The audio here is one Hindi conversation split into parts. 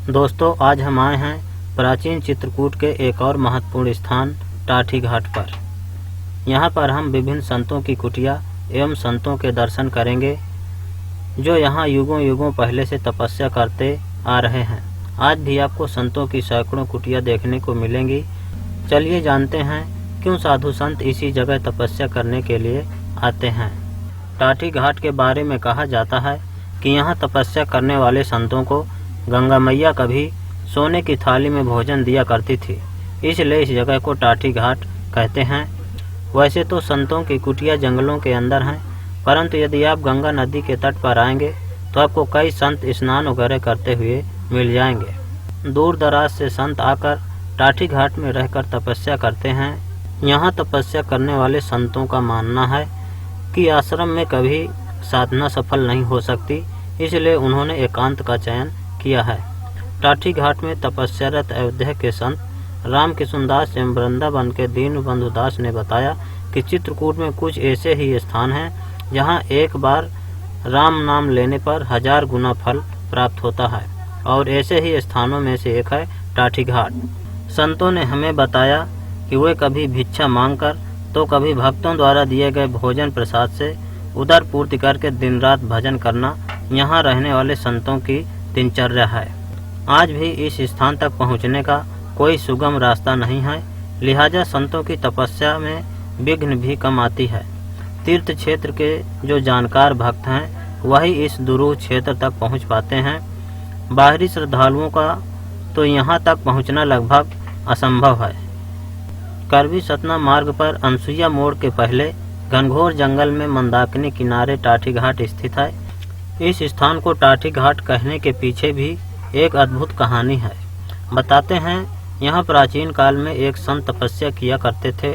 दोस्तों, आज हम आए हैं प्राचीन चित्रकूट के एक और महत्वपूर्ण स्थान टाठी घाट पर। यहाँ पर हम विभिन्न संतों की कुटिया एवं संतों के दर्शन करेंगे जो यहाँ युगों युगों पहले से तपस्या करते आ रहे हैं। आज भी आपको संतों की सैकड़ों कुटिया देखने को मिलेंगी। चलिए जानते हैं क्यों साधु संत इसी जगह तपस्या करने के लिए आते हैं। टाठी घाट के बारे में कहा जाता है कि यहाँ तपस्या करने वाले संतों को गंगा मैया कभी सोने की थाली में भोजन दिया करती थी, इसलिए इस जगह को टाठी घाट कहते हैं। वैसे तो संतों की कुटिया जंगलों के अंदर हैं, परंतु यदि आप गंगा नदी के तट पर आएंगे तो आपको कई संत स्नान वगैरह करते हुए मिल जाएंगे। दूर दराज से संत आकर टाठी घाट में रहकर तपस्या करते हैं। यहाँ तपस्या करने वाले संतों का मानना है कि आश्रम में कभी साधना सफल नहीं हो सकती, इसलिए उन्होंने एकांत का चयन किया है। टाठी घाट में तपस्यारत अयोध्या के संत राम किशुनदास एवं वृंदावन के दीनबंधु दास ने बताया कि चित्रकूट में कुछ ऐसे ही स्थान हैं जहां एक बार राम नाम लेने पर 1000 गुना फल प्राप्त होता है, और ऐसे ही स्थानों में से एक है टाठी घाट। संतों ने हमें बताया कि वे कभी भिक्षा मांगकर तो कभी भक्तों द्वारा दिए गए भोजन प्रसाद से उदर पूर्ति करके दिन रात भजन करना यहाँ रहने वाले संतों की दिनचर्या है। आज भी इस स्थान तक पहुँचने का कोई सुगम रास्ता नहीं है, लिहाजा संतों की तपस्या में विघ्न भी कम आती है। तीर्थ क्षेत्र के जो जानकार भक्त हैं वही इस दुरूह क्षेत्र तक पहुँच पाते हैं। बाहरी श्रद्धालुओं का तो यहाँ तक पहुँचना लगभग असंभव है। करवी सतना मार्ग पर अनसुईया मोड़ के पहले घनघोर जंगल में मंदाकिनी किनारे टाठी घाट स्थित है। इस स्थान को टाठी घाट कहने के पीछे भी एक अद्भुत कहानी है। बताते हैं यहाँ प्राचीन काल में एक संत तपस्या किया करते थे।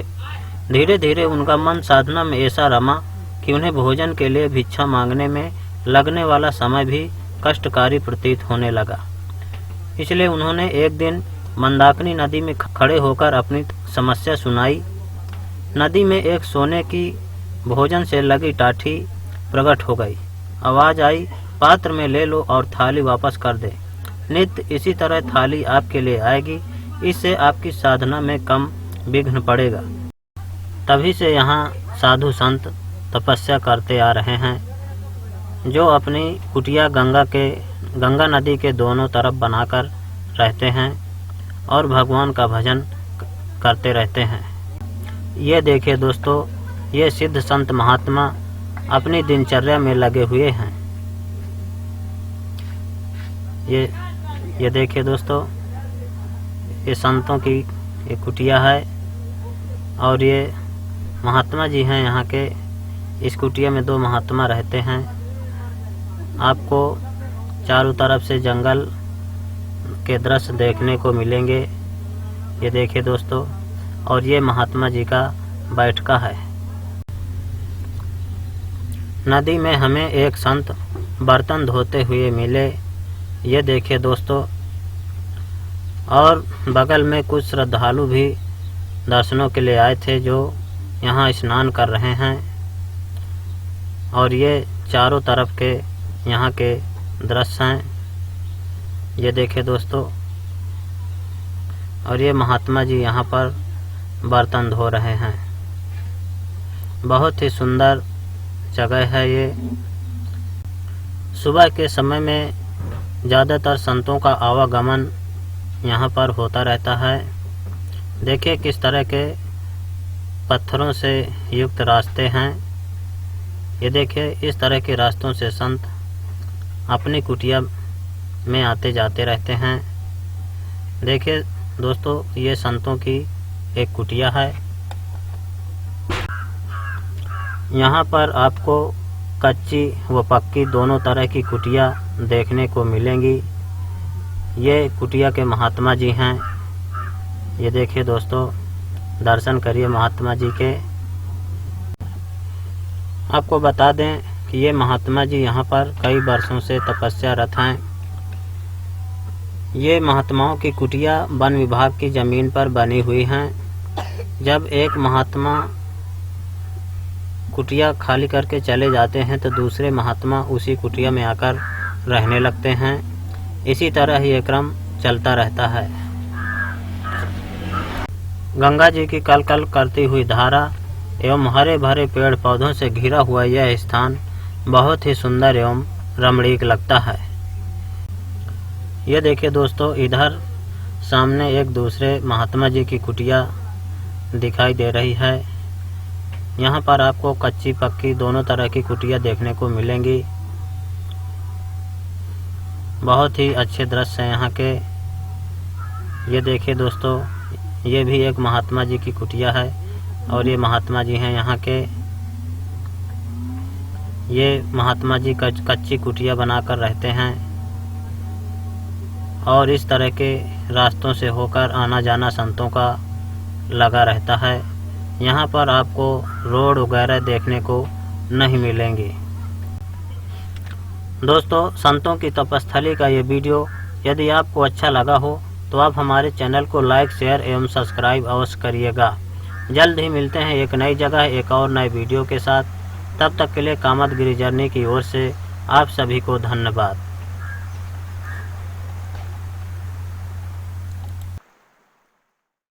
धीरे धीरे उनका मन साधना में ऐसा रमा कि उन्हें भोजन के लिए भिक्षा मांगने में लगने वाला समय भी कष्टकारी प्रतीत होने लगा। इसलिए उन्होंने एक दिन मंदाकिनी नदी में खड़े होकर अपनी समस्या सुनाई। नदी में एक सोने की भोजन से लगी टाठी प्रकट हो गई। आवाज़ आई, पात्र में ले लो और थाली वापस कर दे। नित्य इसी तरह थाली आपके लिए आएगी, इससे आपकी साधना में कम विघ्न पड़ेगा। तभी से यहाँ साधु संत तपस्या करते आ रहे हैं, जो अपनी कुटिया गंगा नदी के दोनों तरफ बनाकर रहते हैं और भगवान का भजन करते रहते हैं। ये देखिए दोस्तों, ये सिद्ध संत महात्मा अपनी दिनचर्या में लगे हुए हैं। ये देखिए दोस्तों, ये संतों की ये कुटिया है और ये महात्मा जी हैं यहाँ के। इस कुटिया में 2 महात्मा रहते हैं। आपको चारों तरफ से जंगल के दृश्य देखने को मिलेंगे। ये देखिए दोस्तों, और ये महात्मा जी का बैठका है। नदी में हमें एक संत बर्तन धोते हुए मिले। ये देखिए दोस्तों, और बगल में कुछ श्रद्धालु भी दर्शनों के लिए आए थे जो यहाँ स्नान कर रहे हैं। और ये चारों तरफ के यहाँ के दृश्य हैं। ये देखिए दोस्तों, और ये महात्मा जी यहाँ पर बर्तन धो रहे हैं। बहुत ही सुंदर जगह है ये। सुबह के समय में ज़्यादातर संतों का आवागमन यहाँ पर होता रहता है। देखिए किस तरह के पत्थरों से युक्त रास्ते हैं। ये देखिए, इस तरह के रास्तों से संत अपनी कुटिया में आते जाते रहते हैं। देखिए दोस्तों, ये संतों की एक कुटिया है। यहाँ पर आपको कच्ची व पक्की दोनों तरह की कुटिया देखने को मिलेंगी। ये कुटिया के महात्मा जी हैं। ये देखिए दोस्तों, दर्शन करिए महात्मा जी के। आपको बता दें कि ये महात्मा जी यहाँ पर कई वर्षों से तपस्यारत हैं। ये महात्माओं की कुटिया वन विभाग की ज़मीन पर बनी हुई हैं। जब एक महात्मा कुटिया खाली करके चले जाते हैं तो दूसरे महात्मा उसी कुटिया में आकर रहने लगते हैं। इसी तरह ये क्रम चलता रहता है। गंगा जी की कल कल करती हुई धारा एवं हरे भरे पेड़ पौधों से घिरा हुआ यह स्थान बहुत ही सुंदर एवं रमणीक लगता है। ये देखिए दोस्तों, इधर सामने एक दूसरे महात्मा जी की कुटिया दिखाई दे रही है। यहाँ पर आपको कच्ची पक्की दोनों तरह की कुटिया देखने को मिलेंगी। बहुत ही अच्छे दृश्य हैं यहाँ के। ये देखिए दोस्तों, ये भी एक महात्मा जी की कुटिया है और ये महात्मा जी हैं यहाँ के। ये महात्मा जी कच्ची कुटिया बनाकर रहते हैं और इस तरह के रास्तों से होकर आना जाना संतों का लगा रहता है। यहाँ पर आपको रोड वगैरह देखने को नहीं मिलेंगी। दोस्तों, संतों की तपस्थली का ये वीडियो यदि आपको अच्छा लगा हो तो आप हमारे चैनल को लाइक, शेयर एवं सब्सक्राइब अवश्य करिएगा। जल्द ही मिलते हैं एक नई जगह एक और नए वीडियो के साथ। तब तक के लिए कामतगिरी जर्नी की ओर से आप सभी को धन्यवाद।